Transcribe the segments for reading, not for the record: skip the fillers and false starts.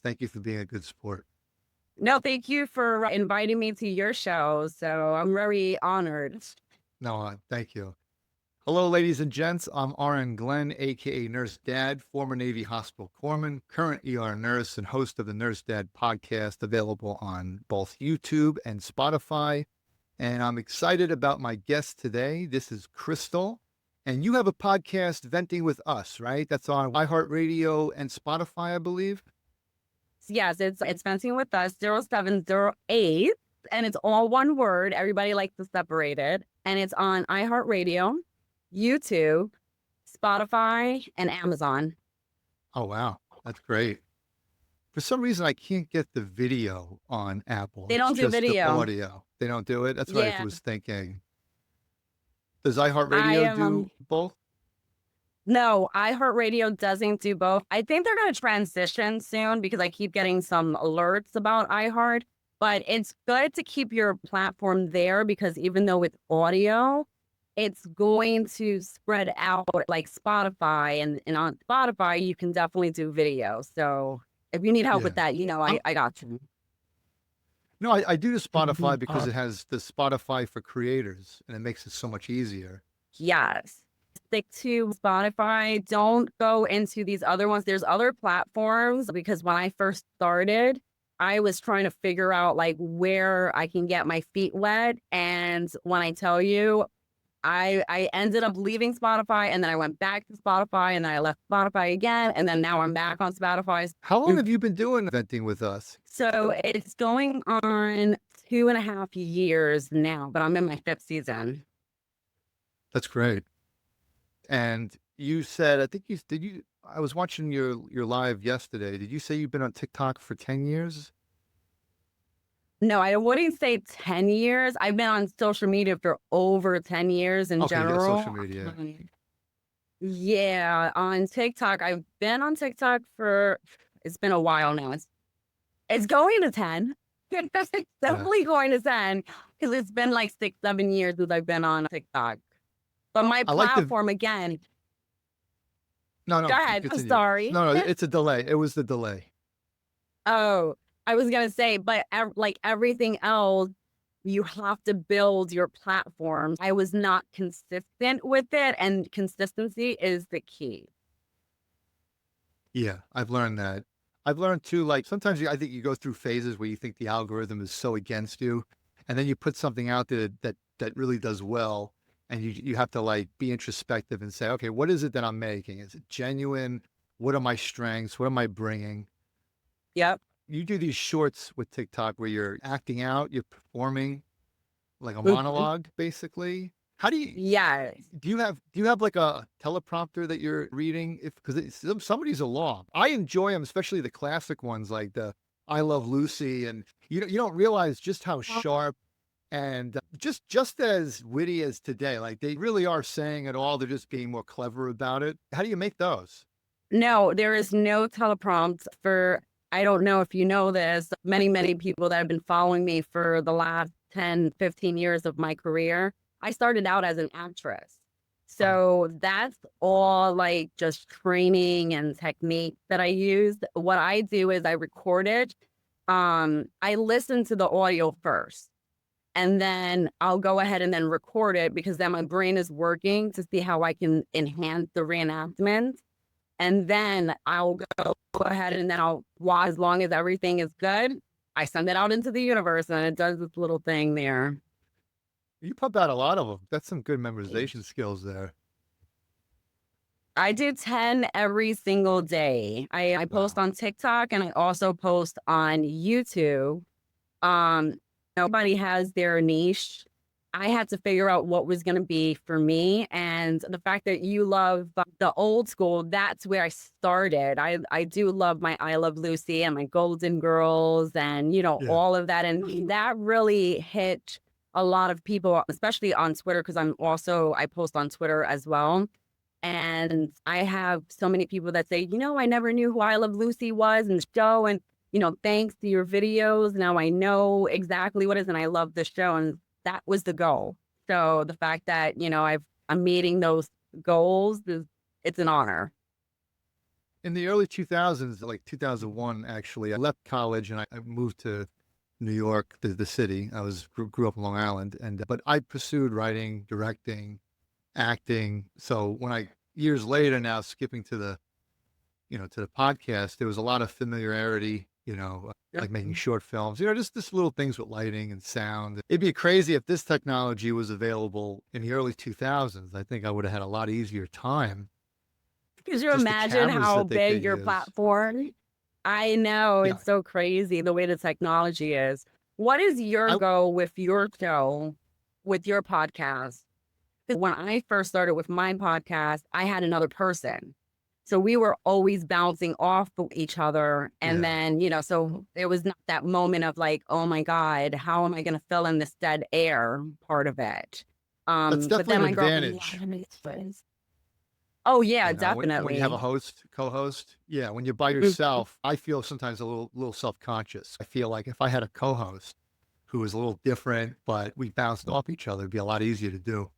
Thank you for being a good sport. No, thank you for inviting me to your show. So I'm very honored. No, thank you. Hello, ladies and gents. I'm RN Glenn, aka Nurse Dad, former Navy Hospital Corpsman, current ER nurse, and host of the Nurse Dad podcast, available on both YouTube and Spotify. And I'm excited about my guest today. This is Crystal. And you have a podcast, Venting with Us, right? That's on iHeartRadio and Spotify, I believe. Yes, it's fencing with us 0708, and it's all one word. Everybody likes to separate it. And it's on iHeartRadio, YouTube, Spotify, and Amazon. Oh, wow. That's great. For some reason, I can't get the video on Apple. They It's don't do just the video. audio. They don't do it. That's what I Yeah. was thinking. Does I iHeartRadio am do both? No, iHeartRadio doesn't do both. I think they're going to transition soon because I keep getting some alerts about iHeart. But it's good to keep your platform there because even though it's audio, it's going to spread out like Spotify. And on Spotify, you can definitely do video. So if you need help with Yeah. that, I'm, I got you. no, I do the Spotify Mhm. because it has the Spotify for creators and it makes it so much easier. Yes. Stick to Spotify. Don't go into these other ones. There's other platforms because when I first started, I was trying to figure out like where I can get my feet wet. And when I tell you, I ended up leaving Spotify and then I went back to Spotify and then I left Spotify again. And then now I'm back on Spotify. How long Mm. have you been doing Venting with Us? So it's going on 2.5 years now, but I'm in my fifth season. That's great. And you said, I think I was watching your live yesterday. Did you say you've been on TikTok for 10 years? No, I wouldn't say 10 years. I've been on social media for over 10 years in Okay, you got social general. media. Yeah, on TikTok. I've been on TikTok for it's been a while now. It's going to 10. It's Yeah. definitely going to 10 because it's been like 6, 7 years since I've been on TikTok. But my I like the platform again, No, go no, ahead. I'm continue. sorry. No, no, it's a delay. It was the delay. Oh, I was gonna say, but like everything else, you have to build your platform. I was not consistent with it, and consistency is the key. Yeah, I've learned that. I've learned too, like sometimes I think you go through phases where you think the algorithm is so against you, and then you put something out there that really does well, and you have to like be introspective and say, okay, what is it that I'm making? Is it genuine? What are my strengths? What am I bringing? Yep. You do these shorts with TikTok where you're acting out, you're performing like a Mhm. monologue, basically. How do you Yes. do you have like a teleprompter that you're reading? If because some of these are long. I enjoy them, especially the classic ones like the I Love Lucy, and you don't realize just how sharp and just as witty as today. Like they really are saying it all. They're just being more clever about it. How do you make those? No, there is no teleprompt for, I don't know if you know this, many people that have been following me for the last 10, 15 years of my career. I started out as an actress. Uh, So that's all like just training and technique that I used. What I do is I record it. I listen to the audio first and then I'll go ahead and then record it because then my brain is working to see how I can enhance the reenactment. And then I'll go ahead and then I'll watch as long as everything is good. I send it out into the universe and it does this little thing there. you pump out a lot of them. That's some good memorization skills there. I do 10 every single day. I post Wow. on TikTok and I also post on YouTube. Um, Nobody has their niche. I had to figure out what was going to be for me. And the fact that you love the old school, that's where I started. I do love my I Love Lucy and my Golden Girls and, Yeah. all of that. And that really hit a lot of people, especially on Twitter, because I post on Twitter as well. And I have so many people that say, I never knew who I Love Lucy was and the show. And, thanks to your videos, now I know exactly what it is. And I love the show. And that was the goal. So the fact that, I'm meeting those goals it's an honor. In the early 2000s, like 2001, actually, I left college and I moved to New York, the city. Grew up in Long Island, but I pursued writing, directing, acting. So when years later now, skipping to the podcast, there was a lot of familiarity, Yeah. like making short films, just little things with lighting and sound. It'd be crazy if this technology was available in the early 2000s. I think I would have had a lot easier time. Could you Just the imagine cameras how that they could big your use. platform? I know, Yeah. it's so crazy the way the technology is. What is your I, goal with your show, with your podcast? 'Cause when I first started with my podcast, I had another person. So we were always bouncing off of each other. And yeah, then, so there was not that moment of like, oh my God, how am I going to fill in this dead air part of it? that's But definitely then an my girlfriend, advantage. oh yeah, When you have a definitely. co-host, yeah, when you're by Mhm. yourself, I feel sometimes a little self-conscious. I feel like if I had a co-host who was a little different, but we bounced off each other, it'd be a lot easier to do.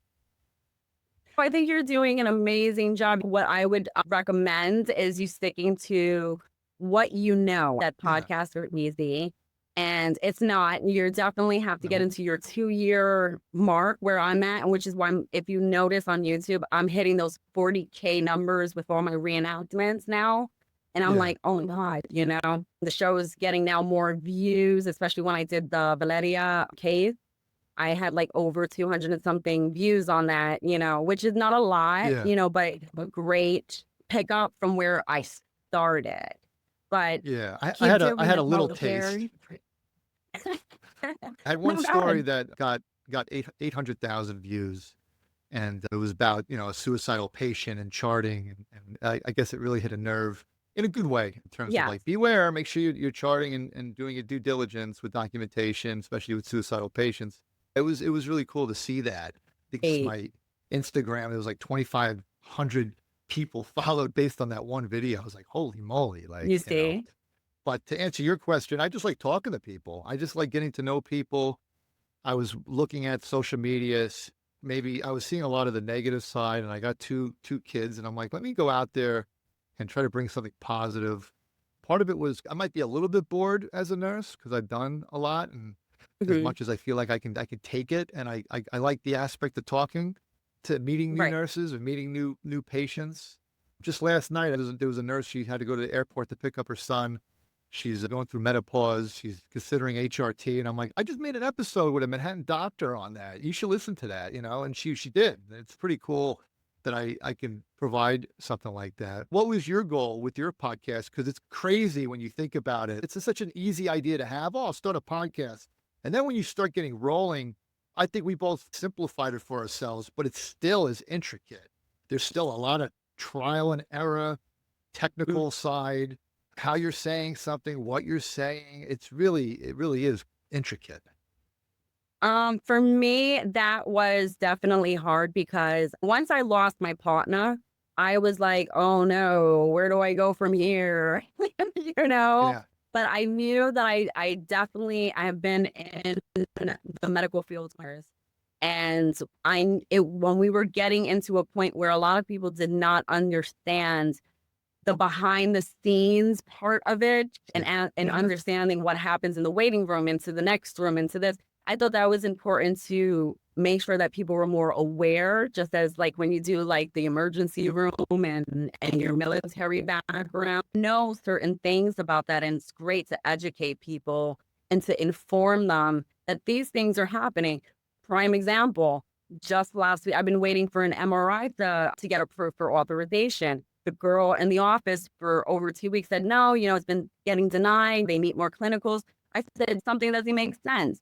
I think you're doing an amazing job. What I would recommend is you sticking to what you know. That Yeah. podcasts are easy, and it's not. You definitely have to get No. into your 2-year mark where I'm at, and which is why if you notice on YouTube, I'm hitting those 40K numbers with all my reenactments now. And I'm Yeah. like, oh my God, the show is getting now more views, especially when I did the Valeria case. I had like over 200 and something views on that, which is not a lot, Yeah. but a great pickup from where I started. But Yeah. keep I doing had a it little out taste. there. I had one No, story God. that got 800,000 views, and it was about a suicidal patient and charting, and I guess it really hit a nerve in a good way in terms of Yes. like beware, make sure you're charting and doing your due diligence with documentation, especially with suicidal patients. It was really cool to see that. I think it's Eight. my Instagram. It was like 2,500 people followed based on that one video. I was like, holy moly, You like. see? But to answer your question, I just like talking to people. I just like getting to know people. I was looking at social medias. Maybe I was seeing a lot of the negative side, and I got two kids, and I'm like, let me go out there and try to bring something positive. Part of it was I might be a little bit bored as a nurse because I've done a lot, and as Mhm. much as I feel like I can take it, and I like the aspect of talking to meeting new Right. nurses and meeting new patients. Just last night, there was a nurse. She had to go to the airport to pick up her son. She's going through menopause. She's considering HRT, and I'm like, I just made an episode with a Manhattan doctor on that. You should listen to that, And she did. It's pretty cool that I can provide something like that. What was your goal with your podcast? Because it's crazy when you think about it. It's such an easy idea to have. Oh, I'll start a podcast, and then when you start getting rolling, I think we both simplified it for ourselves, but it still is intricate. There's still a lot of trial and error, Mm. technical side, how you're saying something, what you're saying. It really is intricate. For me, that was definitely hard because once I lost my partner, I was like, oh no, where do I go from here? you know? Yeah. But I knew that I definitely I have been in the medical field for years. And when we were getting into a point where a lot of people did not understand the behind the scenes part of it and Yeah. and understanding what happens in the waiting room into the next room into this. I thought that was important to make sure that people were more aware, just as like when you do like the emergency room and your military background, know certain things about that. And it's great to educate people and to inform them that these things are happening. Prime example, just last week, I've been waiting for an MRI to get approved for authorization. The girl in the office for over 2 weeks said, no, it's been getting denied. They need more clinicals. I said, something doesn't make sense.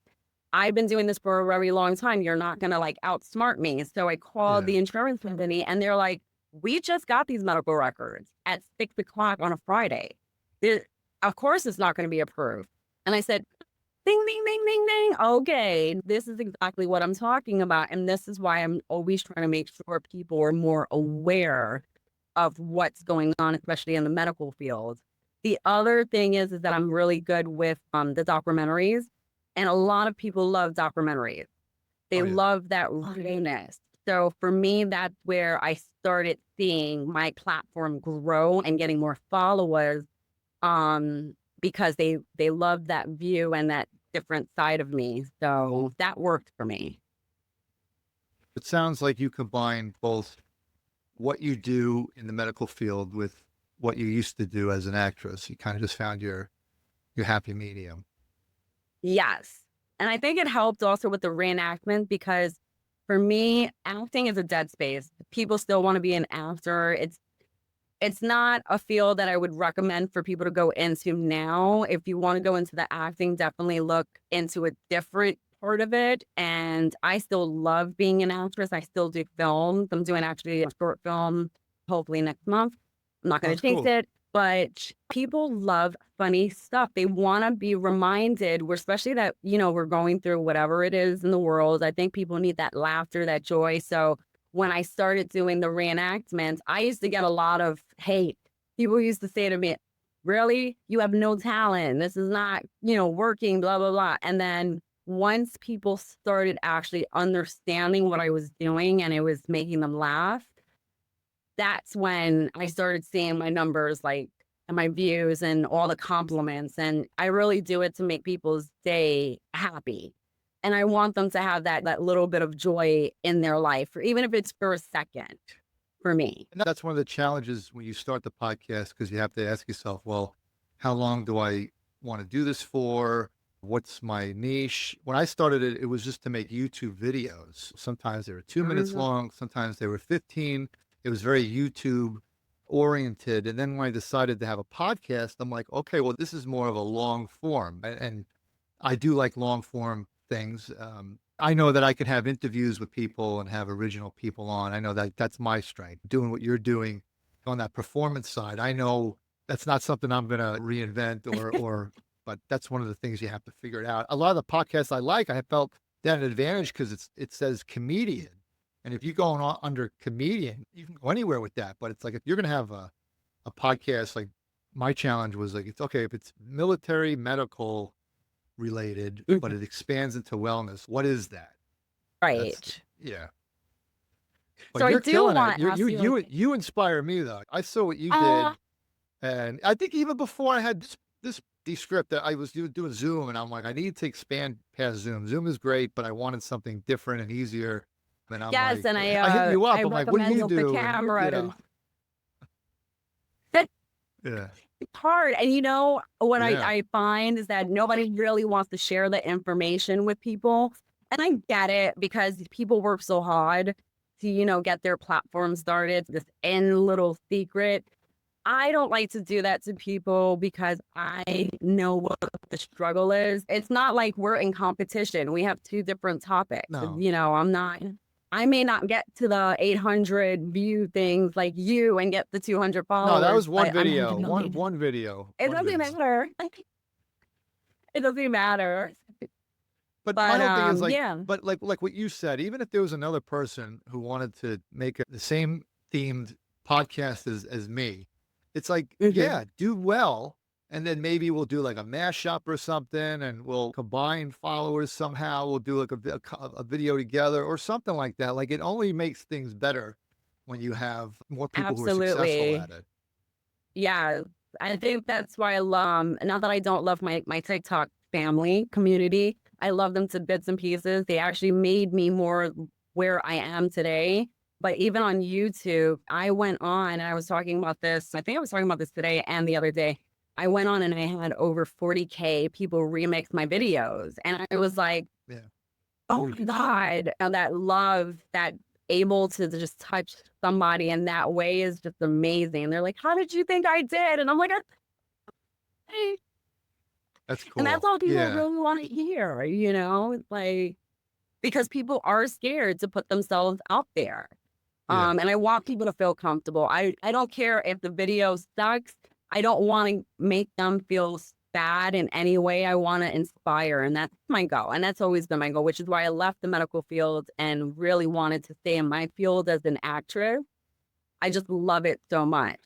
I've been doing this for a very long time. You're not going to like outsmart me. So I called Yeah. the insurance company and they're like, we just got these medical records at 6 o'clock on a Friday. There- of course, it's not going to be approved. And I said, ding, ding, ding, ding, ding. Okay, this is exactly what I'm talking about. And this is why I'm always trying to make sure people are more aware of what's going on, especially in the medical field. The other thing is that I'm really good with the documentaries, and a lot of people love documentaries. They Oh yeah. love that rawness. So for me, that's where I started seeing my platform grow and getting more followers, because they love that view and that different side of me. So that worked for me. It sounds like you combine both what you do in the medical field with what you used to do as an actress. You kind of just found your happy medium. Yes. And I think it helped also with the reenactment because for me, acting is a dead space. People still want to be an actor. It's not a field that I would recommend for people to go into now. If you want to go into the acting, definitely look into a different part of it. And I still love being an actress. I still do films. I'm doing actually a short film, hopefully next month. I'm not Oh, going that's to jinx cool. it, but people love funny stuff. They want to be reminded, we're especially that, we're going through whatever it is in the world. I think people need that laughter, that joy. So when I started doing the reenactments, I used to get a lot of hate. People used to say to me, really? You have no talent. This is not, working, blah, blah, blah. And then once people started actually understanding what I was doing and it was making them laugh, that's when I started seeing my numbers, like, and my views and all the compliments. And I really do it to make people's day happy. And I want them to have that little bit of joy in their life, or even if it's for a second for me. And that's one of the challenges when you start the podcast because you have to ask yourself, well, how long do I want to do this for? What's my niche? When I started it, it was just to make YouTube videos. Sometimes they were 2 minutes Mhm. long, sometimes they were 15. It was very YouTube oriented. And then when I decided to have a podcast, I'm like, okay, well, this is more of a long form. And I do like long form things. I know that I can have interviews with people and have original people on. I know that that's my strength. Doing what you're doing on that performance side, I know that's not something I'm going to reinvent but that's one of the things you have to figure it out. A lot of the podcasts I like, I felt that an advantage because it says comedian, and if you go on under comedian, you can go anywhere with that. But it's like if you're going to have a podcast, like my challenge was like it's okay if it's military medical related, but Mhm. it expands into wellness. What is that? That's Right. yeah. But So I you're do killing it. want to ask you, like, You inspire me though. I saw what you uh, did, and I think even before I had this Descript that I was doing Zoom, and I'm like, I need to expand past Zoom. Zoom is great, but I wanted something different and easier. And I'm yes, like, and I hit you I up. I'm like, what do recommend you with the do? And camera you and know, yeah, it's hard. And what yeah. I find is that nobody really wants to share the information with people. And I get it because people work so hard to, get their platform started, this end little secret. I don't like to do that to people because I know what the struggle is. It's not like we're in competition. We have two different topics. No, I may not get to the 800 view things like you and get the 200 no, that followers, was one but I'm at a video. million. One video. It One doesn't video. matter. It doesn't matter. But my But whole thing is yeah. but like what you said, even if there was another person who wanted to make the same themed podcast as me, it's like, Mhm. yeah, do well. And then maybe we'll do like a mashup or something and we'll combine followers somehow. We'll do like a video together or something like that. Like it only makes things better when you have more people who are successful Absolutely. at it. Yeah, I think that's why I love, not that I don't love my TikTok family community. I love them to bits and pieces. They actually made me more where I am today. But even on YouTube, I went on and I was talking about this. I think I was talking about this today and the other day. I went on and I had over 40K people remix my videos. And I was like, Yeah. oh my God. And that love, that able to just touch somebody in that way is just amazing. They're like, how did you think I did? And I'm like, "I-" That's and that's cool. all people Yeah. really want to hear, It's like, because people are scared to put themselves out there. Yeah. And I want people to feel comfortable. I don't care if the video sucks. I don't want to make them feel bad in any way. I want to inspire, and that's my goal. And that's always been my goal, which is why I left the medical field and really wanted to stay in my field as an actress. I just love it so much.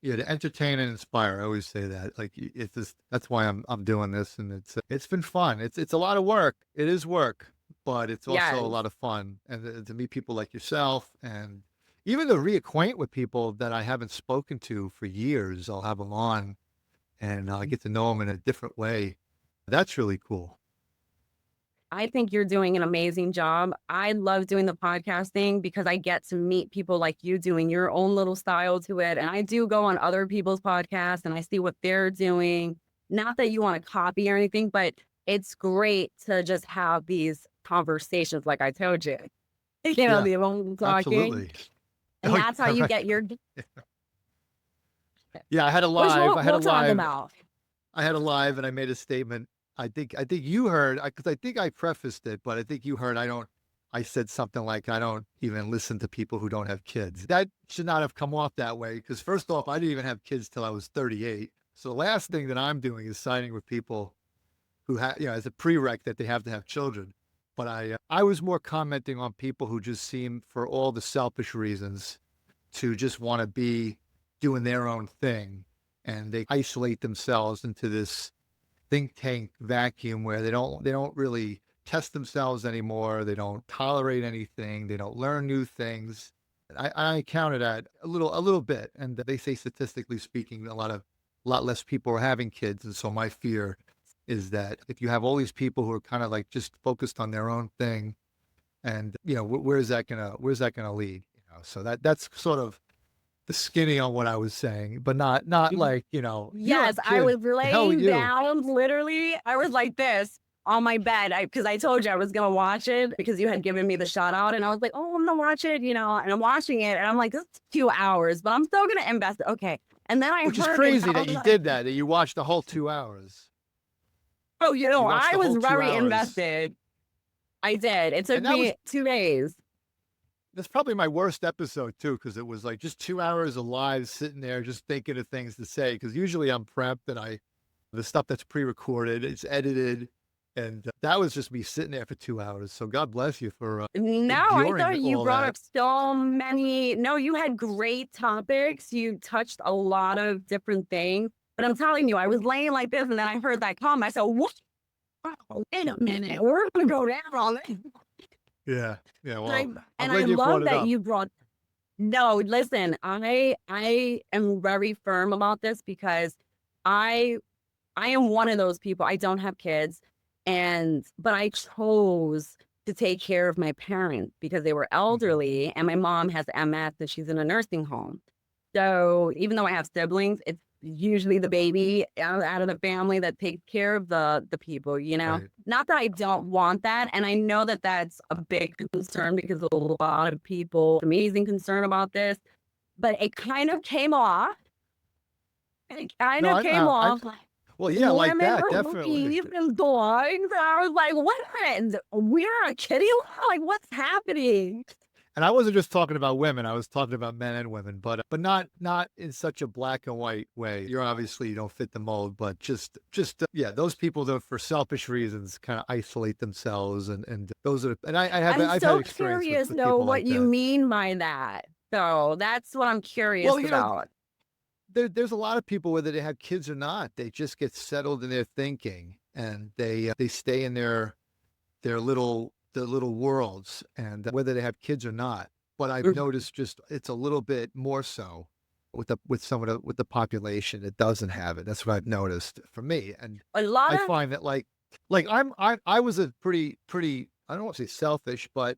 Yeah, to entertain and inspire. I always say that. Like it's just that's why I'm doing this, and it's been fun. It's a lot of work. It is work, but it's also a Yes. lot of fun. And to meet people like yourself and even to reacquaint with people that I haven't spoken to for years, I'll have them on and I get to know them in a different way. That's really cool. I think you're doing an amazing job. I love doing the podcasting because I get to meet people like you doing your own little style to it. And I do go on other people's podcasts and I see what they're doing. Not that you want to copy or anything, but it's great to just have these conversations, like I told you, Yeah, the own talking. absolutely. And Oh, that's how yeah, you right. get your, Yeah, I had a which live. I had a we'll talk live. about. I had a live and I made a statement. I think you heard because I think I prefaced it, but I think you heard I said something like I don't even listen to people who don't have kids. That should not have come off that way because first off, I didn't even have kids till I was 38. So the last thing that I'm doing is signing with people who have, as a prereq that they have to have children. But I was more commenting on people who just seem for all the selfish reasons to just want to be doing their own thing and they isolate themselves into this think tank vacuum where they don't really test themselves anymore. They don't tolerate anything. They don't learn new things. I counted that a little bit, and they say statistically speaking, a lot less people are having kids. And so my fear is that if you have all these people who are kind of like just focused on their own thing, and where's that gonna lead? So that's sort of the skinny on what I was saying, but not like you don't Yes, have I kids. was The hell with laying you. down, literally. I was like this on my bed because I told you I was gonna watch it because you had given me the shout out, and I was like, "Oh, I'm gonna watch it," and I'm watching it, and I'm like, "This is 2 hours, but I'm still gonna invest." Okay, and then I Which is heard it, and crazy I that was you like, did that you watched the whole 2 hours. "Oh, You watched I the was whole 2 very hours. invested." I did. It took And that was me 2 days. that's probably my worst episode too, because it was like just 2 hours of live sitting there just thinking of things to say. Because usually I'm prepped and the stuff that's pre-recorded, it's edited, and that was just me sitting there for 2 hours. So God bless you for, No, I enduring thought you all brought that. up so many. No, you had great topics. You touched a lot of different things. But I'm telling you, I was laying like this, and then I heard that comment. I said, "What? Oh, wait a minute. We're gonna go down on this." Yeah. Yeah, And I well, I'm and I glad you brought love it that up. you brought. No, listen. I am very firm about this because I I am one of those people. I don't have kids, but I chose to take care of my parents because they were Mhm. elderly, and my mom has MS, and she's in a nursing home. So even though I have siblings, it's usually the baby out of the family that takes care of the people. Right. Not that I don't want that, and I know that that's a big concern because a lot of people amazing concern about this, but it kind of came off. It kind No, of came I off. well, yeah, like Women that, were definitely. leaving dogs. I was like, what happened? We're a kitty lot? Like, what's happening? And I wasn't just talking about women, I was talking about men and women, but not in such a black and white way. You're obviously you don't fit the mold, but yeah, those people that for selfish reasons kind of isolate themselves and those are and I'm I've had so experience with curious, with know people what like you that. mean by that. So that's what I'm curious Well, about. there's a lot of people whether they have kids or not, they just get settled in their thinking and they stay in their little worlds and whether they have kids or not. But I've Mhm. noticed just it's a little bit more so with the population that doesn't have it. That's what I've noticed for me. And A lot I of find that like I was a pretty I don't want to say selfish, but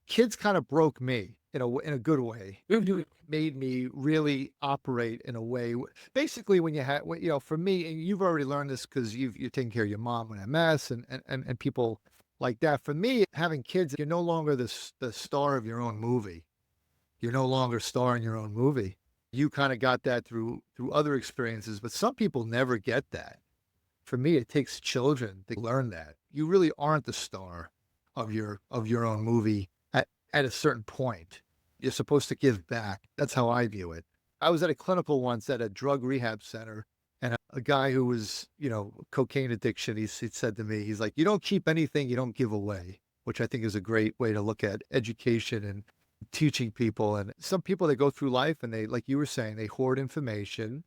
kids kind of broke me in a good way. Mhm. Made me really operate in a way. Basically, when you had, for me, and you've already learned this because you're taking care of your mom with MS and people like that. For me, having kids, you're no longer the star of your own movie. You're no longer starring your own movie. You kind of got that through other experiences, but some people never get that. For me, it takes children to learn that you really aren't the star of your own movie at a certain point. You're supposed to give back. That's how I view it. I was at a clinical once at a drug rehab center, and a guy who was, cocaine addiction, he said to me, he's like, "You don't keep anything you don't give away," which I think is a great way to look at education and teaching people. And some people, they go through life and they, like you were saying, they hoard information.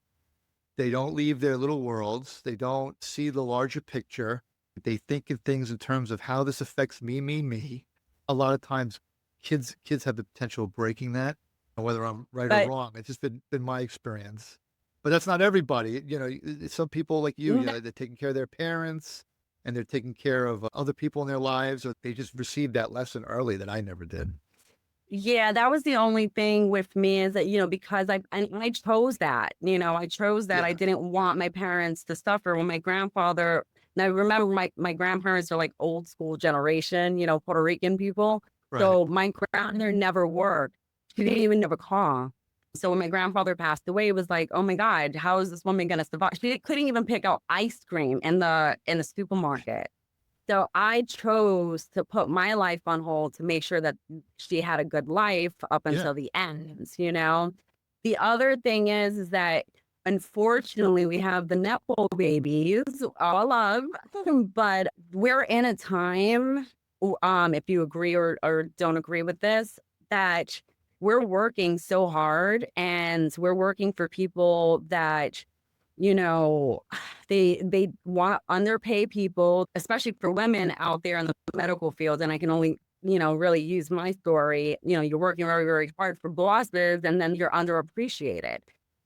They don't leave their little worlds. They don't see the larger picture. They think of things in terms of how this affects me, me, me. A lot of times kids have the potential of breaking that, whether I'm right or But wrong. It's just been my experience. But that's not everybody. Some people like you n- know, they're taking care of their parents and they're taking care of other people in their lives, or they just received that lesson early that I never did. yeah, that was the only thing with me is that, because I chose that, I chose that. I Yeah. didn't want my parents to suffer when my grandfather, now remember my grandparents are like old school generation, Puerto Rican people. Right. So my grandmother never worked. She didn't even have a car. So when my grandfather passed away, it was like, oh my God, how is this woman gonna survive? She couldn't even pick out ice cream in the supermarket. So I chose to put my life on hold to make sure that she had a good life up Yeah. until the end. The other thing is that unfortunately we have the Nepo babies, all love, but we're in a time, if you agree or don't agree with this, that we're working so hard and we're working for people that you know, they want underpay people, especially for women out there in the medical field. And I can only, really use my story. You're working very, very hard for bosses and then you're underappreciated.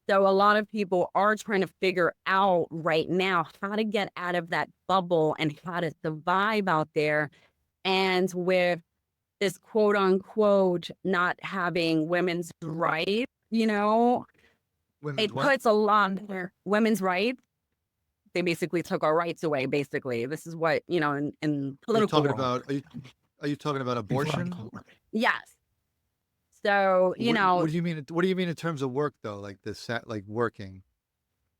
So a lot of people are trying to figure out right now how to get out of that bubble and how to survive out there. And with this quote unquote not having women's rights, Women's it what? puts a lot of women's rights. They basically took our rights away, basically. This is what, in Are you political talking world. about are you talking about abortion? Yes. So, What do you mean? What do you mean in terms of work though? Like like working?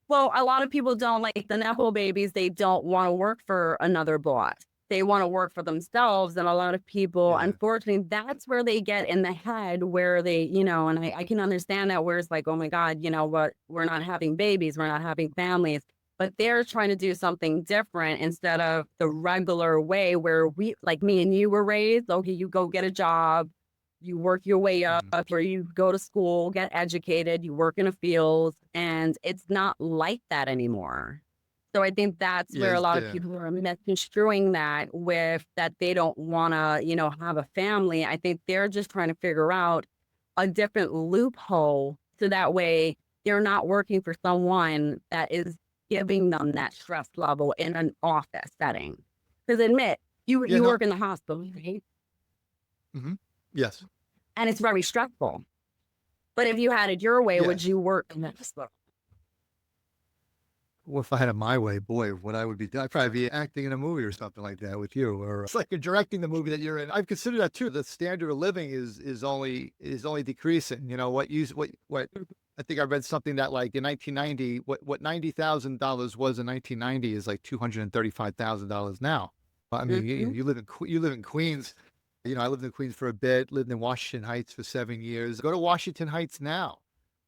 well, a lot of people don't like the Nepo babies. They don't want to work for another boss. They want to work for themselves. And a lot of people, Yeah. unfortunately, that's where they get in the head where they, and I can understand that where it's like, oh my God, what, we're not having babies, we're not having families. But they're trying to do something different instead of the regular way where we, like me and you were raised. Okay, you go get a job, you work your way up, Mhm. or you go to school, get educated, you work in a field, and it's not like that anymore. So I think that's where a lot of Yeah. people are misconstruing that with that they don't want to, have a family. I think they're just trying to figure out a different loophole so that way they're not working for someone that is giving them that stress level in an office setting. Because admit, you Yeah. you No. work in the hospital, right? Hmm. Yes. And it's very stressful. But if you had it your way, would Yes. you work in the hospital? Well, if I had it my way, boy, what I would be doing, I'd probably be acting in a movie or something like that with you, or it's like you're directing the movie that you're in. I've considered that too. The standard of living is only decreasing. What I think I read something that like in 1990, what $90,000 was in 1990 is like $235,000 now. I mean, Mhm. you live in Queens. I lived in Queens for a bit, lived in Washington Heights for 7 years. Go to Washington Heights now.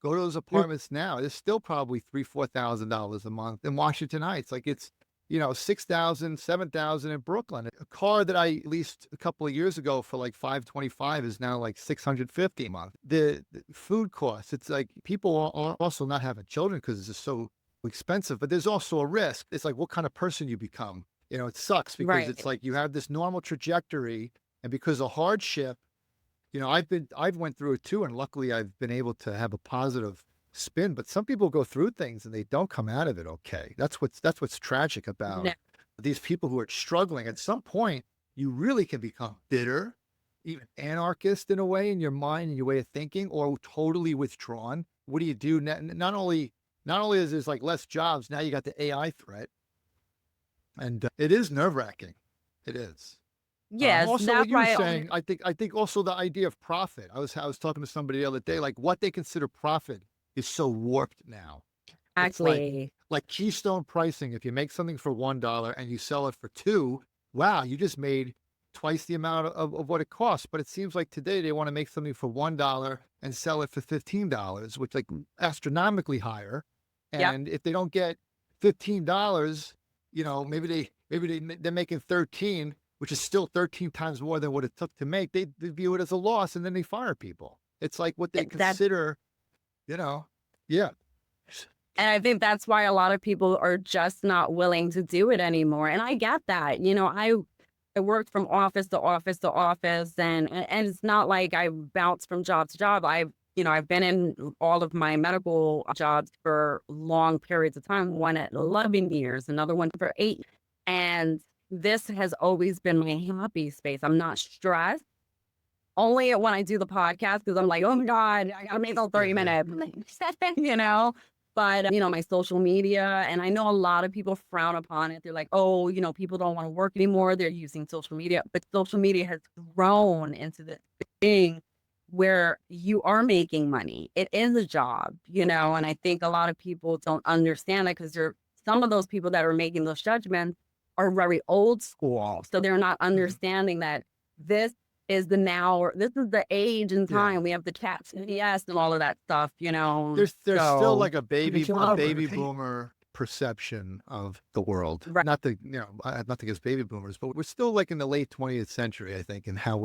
Go to those apartments now. It's still probably $3,000-$4,000 a month in Washington Heights. Like it's, 6,000, 7,000 in Brooklyn. A car that I leased a couple of years ago for like 525 is now like 650 a month. The food costs, it's like people are also not having children because it's just so expensive, but there's also a risk. It's like what kind of person you become. It sucks because it's Right. like you have this normal trajectory and because of hardship, I've went through it too, and luckily I've been able to have a positive spin. But some people go through things and they don't come out of it okay. That's what's tragic No. about these people who are struggling. At some point, you really can become bitter, even anarchist in a way in your mind and your way of thinking, or totally withdrawn. What do you do? Not only is there's like less jobs, now you got the AI threat, and it is nerve wracking. It is. Yes, Also, what that's you were why saying, I think also the idea of profit. I was talking to somebody the other day, like what they consider profit is so warped now. It's actually, like Keystone pricing. If you make something for $1 and you sell it for two, wow, you just made twice the amount of what it costs. But it seems like today they want to make something for $1 and sell it for $15, which like astronomically higher. yep. And if they don't get $15, they're making 13, which is still 13 times more than what it took to make. They view it as a loss and then they fire people. It's like what they That consider, you know, yeah. And I think that's why a lot of people are just not willing to do it anymore. And I get that. I worked from office to office to office, and it's not like I bounced from job to job. I've been in all of my medical jobs for long periods of time, one at 11 years, another one for 8. And this has always been my happy space. I'm not stressed. Only when I do the podcast, because I'm like, oh my God, I gotta make those 30 minutes, you know? But, my social media, and I know a lot of people frown upon it. They're like, oh, people don't want to work anymore. They're using social media. But social media has grown into the thing where you are making money. It is a job, and I think a lot of people don't understand that because some of those people that are making those judgments are very old school. So they're not understanding that this is this is the age and Yeah. time. We have the chat yes and all of that stuff, There's still like a baby Right. boomer perception of the world. Right. Not to, I have nothing against baby boomers, but we're still like in the late 20th century, I think, and how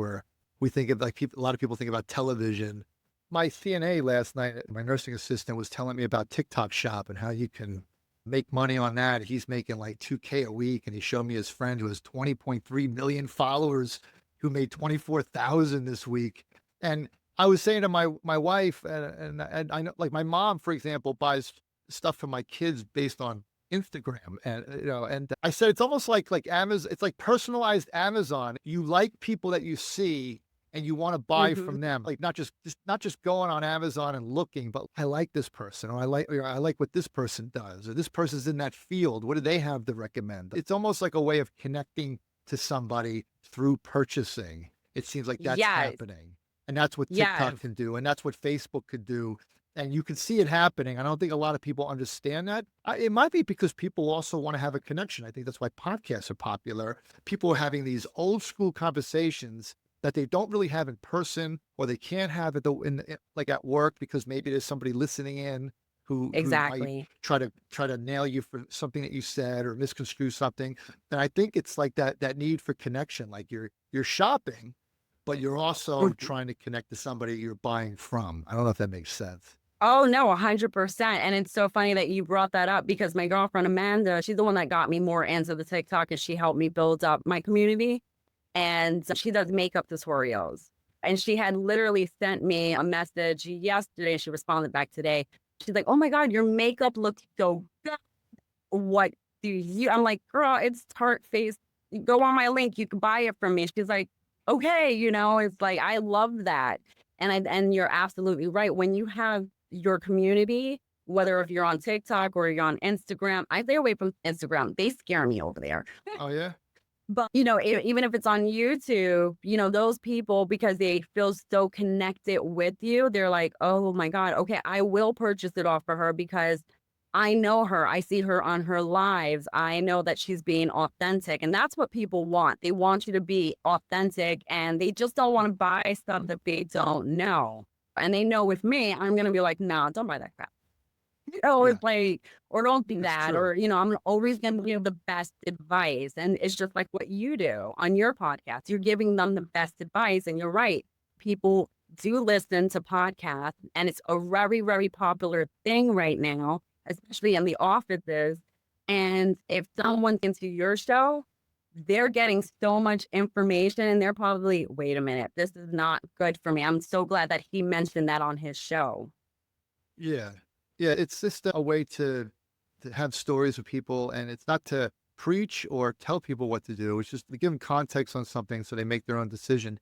we think of like a lot of people think about television. My CNA last night, my nursing assistant was telling me about TikTok Shop and how you can make money on that. He's making like 2K a week, and he showed me his friend who has 20.3 million followers who made 24,000 this week. And I was saying to my wife, and I know, like my mom, for example, buys stuff for my kids based on Instagram, and and I said it's almost like Amazon. It's like personalized Amazon. You like people that you see, and you want to buy Mhm. from them. Like not just going on Amazon and looking, but I like this person, or I like what this person does, or this person's in that field. What do they have to recommend? It's almost like a way of connecting to somebody through purchasing. It seems like that's Yes. happening. And that's what TikTok Yes. can do. And that's what Facebook could do. And you can see it happening. I don't think a lot of people understand that. It might be because people also want to have a connection. I think that's why podcasts are popular. People are having these old school conversations that they don't really have in person, or they can't have it like at work because maybe there's somebody listening in who might Exactly. try to nail you for something that you said or misconstrue something. And I think it's like that need for connection. Like you're shopping, but you're also Mhm. trying to connect to somebody you're buying from. I don't know if that makes sense. Oh, no, 100%. And it's so funny that you brought that up because my girlfriend Amanda, she's the one that got me more into the TikTok, and she helped me build up my community. And she does makeup tutorials. And she had literally sent me a message yesterday. She responded back today. She's like, oh my God, your makeup looks so good. What do you? I'm like, girl, it's Tarte Face. Go on my link. You can buy it from me. She's like, okay, it's like I love that. And you're absolutely right. When you have your community, whether if you're on TikTok or you're on Instagram, I stay away from Instagram. They scare me over there. Oh yeah. But, even if it's on YouTube, those people, because they feel so connected with you, they're like, oh my God, okay, I will purchase it off for her because I know her. I see her on her lives. I know that she's being authentic. And that's what people want. They want you to be authentic, and they just don't want to buy stuff that they don't know. And they know with me, I'm going to be like, no, don't buy that crap. Yeah, It's like, or don't do it's that, true. or, I'm always going to give the best advice. And it's just like what you do on your podcast. You're giving them the best advice. And you're right. People do listen to podcasts, and it's a very, very popular thing right now, especially in the offices. And if someone's into your show, they're getting so much information, and they're probably, wait a minute, this is not good for me. I'm so glad that he mentioned that on his show. Yeah. Yeah, it's just a way to have stories with people, and it's not to preach or tell people what to do. It's just to give them context on something so they make their own decision.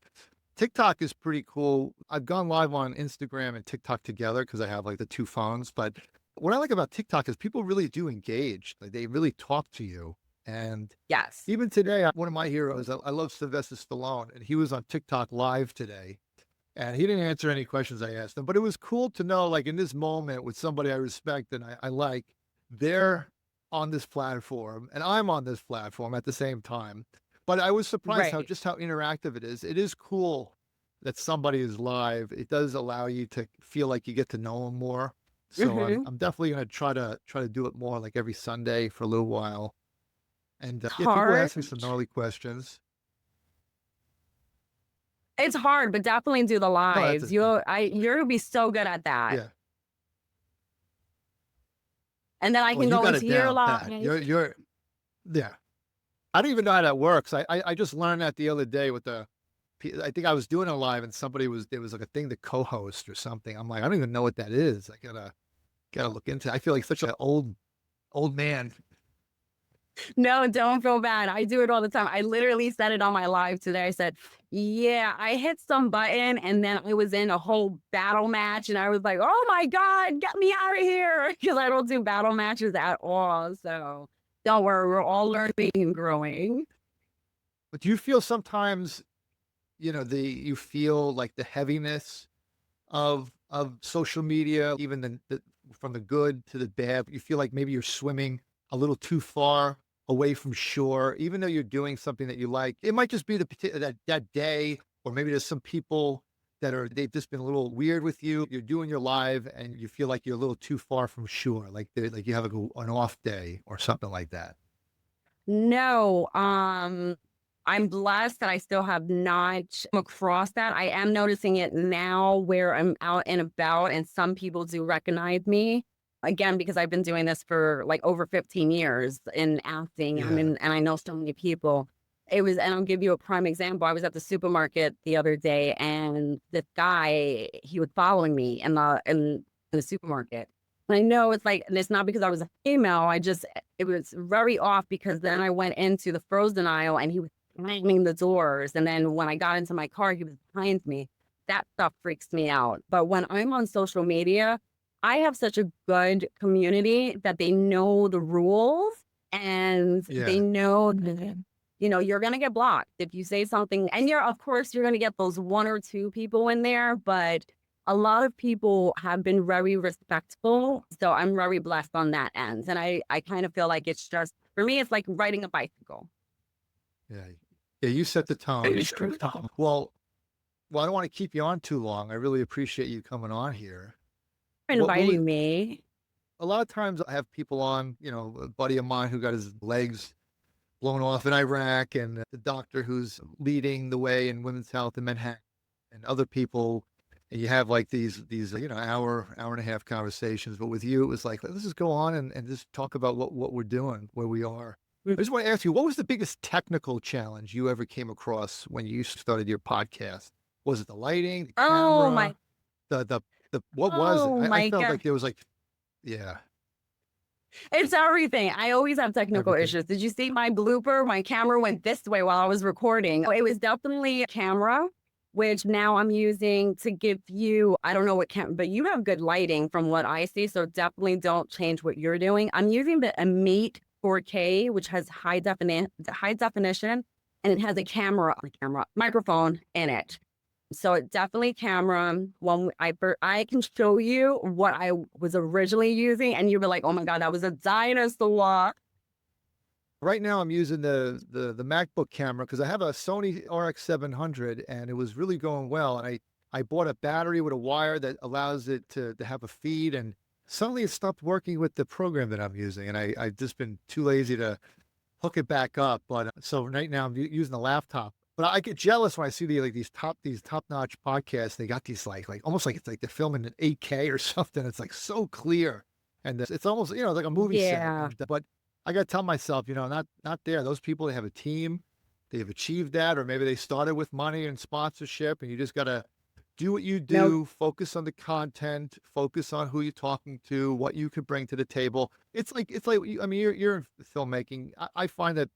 TikTok is pretty cool. I've gone live on Instagram and TikTok together because I have like the two phones. But what I like about TikTok is people really do engage. Like they really talk to you. And Yes. even today, one of my heroes, I love Sylvester Stallone, and he was on TikTok live today. And he didn't answer any questions I asked him, but it was cool to know, like in this moment with somebody I respect and I like, they're on this platform and I'm on this platform at the same time. But I was surprised Right. how interactive it is. It is cool that somebody is live. It does allow you to feel like you get to know them more. So Mhm. I'm definitely gonna try to do it more, like every Sunday for a little while. And yeah, people Hard. ask me some gnarly questions. It's hard, but definitely do the No, that's lives. it. You're gonna be so good at that. Yeah. And then I Well, can you go got it into your down live. pat. Yeah. I don't even know how that works. I just learned that the other day with I think I was doing a live and there was like a thing to co-host or something. I'm like, I don't even know what that is. I gotta look into it. I feel like such an old man. No, don't feel bad. I do it all the time. I literally said it on my live today. I said, yeah, I hit some button and then I was in a whole battle match and I was like, oh my God, get me out of here. Because I don't do battle matches at all. So don't worry, we're all learning and growing. But do you feel sometimes, you feel like the heaviness of social media, even the from the good to the bad. You feel like maybe you're swimming a little too far away from shore, even though you're doing something that you like. It might just be that day, or maybe there's some people they've just been a little weird with you. You're doing your live, and you feel like you're a little too far from shore, like you have an off day or something like that. No, I'm blessed that I still have not come across that. I am noticing it now where I'm out and about and some people do recognize me. Again, because I've been doing this for like over 15 years in acting. Yeah, And I know so many people. And I'll give you a prime example. I was at the supermarket the other day and this guy, he was following me in the supermarket. And I know it's like, and it's not because I was a female. It was very off because then I went into the frozen aisle and he was slamming the doors. And then when I got into my car, he was behind me. That stuff freaks me out. But when I'm on social media, I have such a good community that they know the rules and they yeah. know that, you're going to get blocked if you say something. And of course, you're going to get those one or two people in there, but a lot of people have been very respectful. So I'm very blessed on that end. And I kind of feel like it's just, for me, it's like riding a bicycle. Yeah. Yeah, you set the tone. Well, I don't want to keep you on too long. I really appreciate you coming on here. What was Inviting me. a lot of times I have people on, a buddy of mine who got his legs blown off in Iraq, and the doctor who's leading the way in women's health in Manhattan, and other people, and you have like these hour and a half conversations. But with you, it was like, let's just go on and just talk about what we're doing, where we are. I just want to ask you, what was the biggest technical challenge you ever came across when you started your podcast? Was it the lighting, the Oh my, camera, the what was it? oh I my felt God. like there was like, yeah, It's everything. I always have technical everything. issues. Did you see my blooper? My camera went this way while I was recording. It was definitely a camera, which now I'm using to give you, I don't know what camera, but you have good lighting from what I see. So definitely don't change what you're doing. I'm using a Mate 4K, which has high definition, and it has a microphone in it. So it definitely camera. I can show you what I was originally using, and you'll be like, "Oh my God, that was a dinosaur." Right now, I'm using the MacBook camera because I have a Sony RX 700, and it was really going well. And I bought a battery with a wire that allows it to have a feed, and suddenly it stopped working with the program that I'm using, and I've just been too lazy to hook it back up. But so right now I'm using a laptop. But I get jealous when I see these top notch podcasts. They got these like almost like it's like they're filming in 8K or something. It's like so clear, and it's almost like a movie set. Yeah. But I got to tell myself, not there. Those people, they have a team, they have achieved that, or maybe they started with money and sponsorship, and you just got to do what you No. do, focus on the content, focus on who you're talking to, what you could bring to the table. I mean, you're in filmmaking. I find that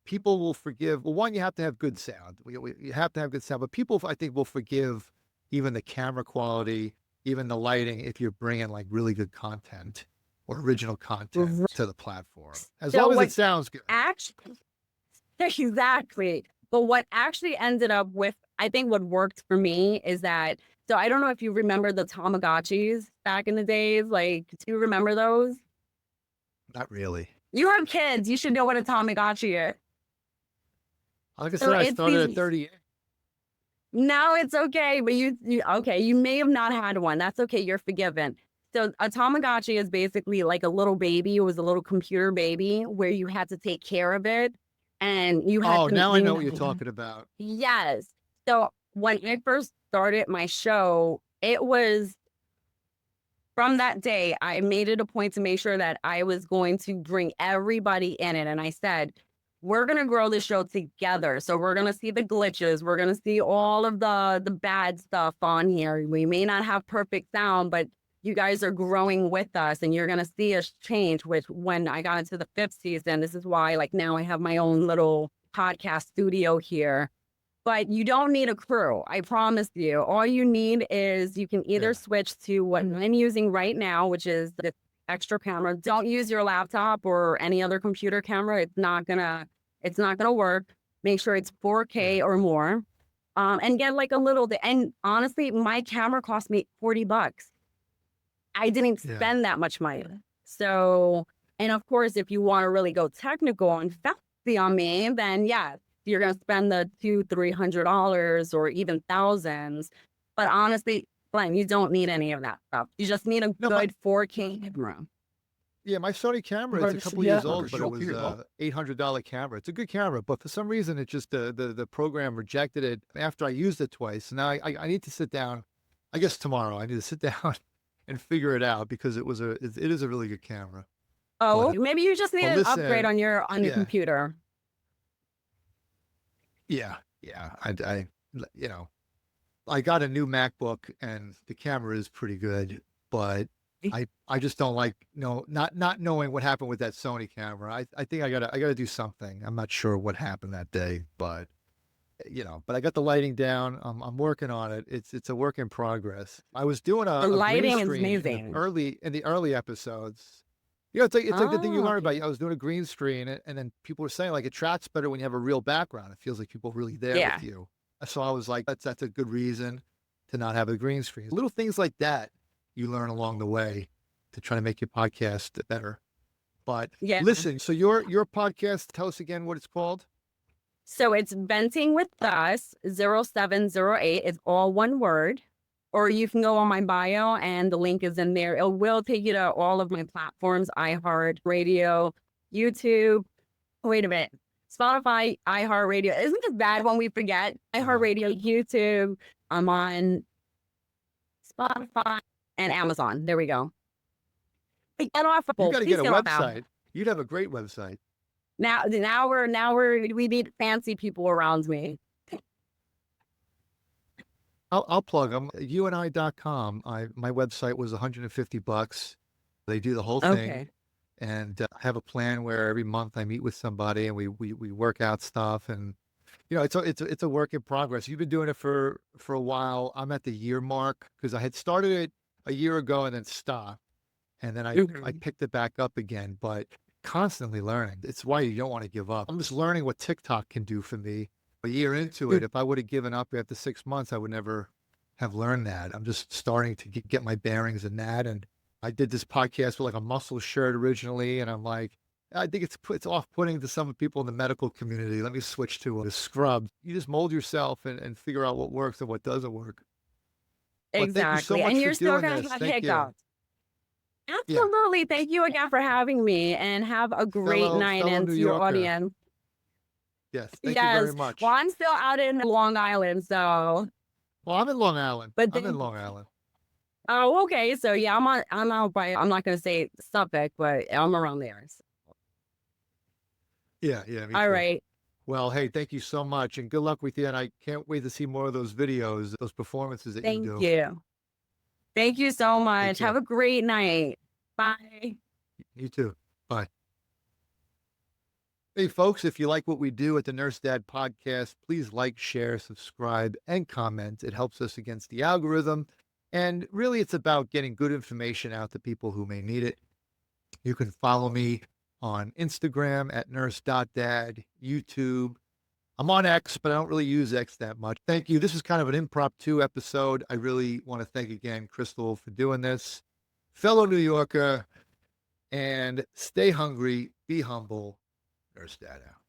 people will forgive. Well, one, you have to have good sound. You have to have good sound, but people, I think, will forgive even the camera quality, even the lighting, if you're bringing like really good content or original content r- to the platform, as So long as it what sounds good. actually exactly. But what actually ended up with, I think what worked for me is that, so I don't know if you remember the Tamagotchis back in the days. Like, do you remember those? Not really. You have kids. You should know what a Tamagotchi is. Like I So said, I it's started at these. 38. No, it's okay. But okay, you may have not had one. That's okay. You're forgiven. So a Tamagotchi is basically like a little baby. It was a little computer baby where you had to take care of it, and you had Oh, to. now I know what you're talking about. Yes. So when I first started my show, it was from that day, I made it a point to make sure that I was going to bring everybody in it. And I said, we're going to grow this show together. So we're going to see the glitches. We're going to see all of the bad stuff on here. We may not have perfect sound, but you guys are growing with us and you're going to see us change, which when I got into the 5th season, this is why like now I have my own little podcast studio here. But you don't need a crew. I promise you. All you need is you can either switch to what I'm using right now, which is the extra camera. Don't use your laptop or any other computer camera. It's not gonna work. Make sure it's 4K or more. And get like a little and honestly, my camera cost me $40. I didn't spend that much money. So, and of course, if you want to really go technical and fancy on me, then yeah, you're going to spend the $200-$300 or even thousands. But honestly, Glenn, you don't need any of that stuff. You just need a good 4K camera. Yeah, my Sony camera, it's a couple years old, but it was a $800 camera. It's a good camera, but for some reason, it just, the program rejected it after I used it twice. Now I need to sit down, I guess tomorrow, I need to sit down and figure it out because it is a really good camera. Oh, maybe you just need an upgrade on your computer. Yeah. I I got a new MacBook and the camera is pretty good, but I just don't like not knowing what happened with that Sony camera. I think I gotta do something. I'm not sure what happened that day, but but I got the lighting down. I'm working on it. It's a work in progress. I was doing The a lighting green is screen amazing. in the early episodes. It's like the thing you learn about. I was doing a green screen, and then people were saying like it tracks better when you have a real background. It feels like people are really there with you. So I was like, that's a good reason to not have a green screen. Little things like that you learn along the way to try to make your podcast better. But listen, so your podcast, tell us again what it's called. So it's Venting with Us 0708. It's all one word. Or you can go on my bio and the link is in there. It will take you to all of my platforms, iHeartRadio, YouTube. Wait a minute. Spotify, iHeartRadio. Isn't it bad when we forget? iHeartRadio, YouTube. I'm on Spotify and Amazon. There we go. Get off of You got to get a website. You'd have a great website. Now we need fancy people around me. I'll plug them. YouandI.com. My website was $150. They do the whole thing. Okay. And I have a plan where every month I meet with somebody and we work out stuff. And it's a work in progress. You've been doing it for a while. I'm at the year mark because I had started it a year ago and then stopped. And then I picked it back up again, but constantly learning. It's why you don't want to give up. I'm just learning what TikTok can do for me. A year into it, if I would have given up after 6 months, I would never have learned that. I'm just starting to get my bearings in that. And I did this podcast with like a muscle shirt originally, and I'm like, I think it's off-putting to some people in the medical community. Let me switch to a scrub. You just mold yourself and figure out what works and what doesn't work. Exactly. And you're still going to have hiccups. Absolutely. Yeah. Thank you again for having me and have a great night and to your audience. Yes. Thank you very much. Well, I'm still out in Long Island, so. Well, I'm in Long Island. But I'm in Long Island. Oh, okay. So yeah, I'm out by, I'm not going to say Suffolk, but I'm around there. So. Yeah. All right. Well, hey, thank you so much and good luck with you. And I can't wait to see more of those videos, those performances that you do. Thank you. Thank you so much. Have a great night. Bye. You too. Bye. Hey, folks, if you like what we do at the Nurse Dad Podcast, please like, share, subscribe, and comment. It helps us against the algorithm. And really, it's about getting good information out to people who may need it. You can follow me on Instagram at nurse.dad, YouTube. I'm on X, but I don't really use X that much. Thank you. This is kind of an impromptu episode. I really want to thank again Crystal for doing this. Fellow New Yorker, and stay hungry, be humble. Nurse Dad out.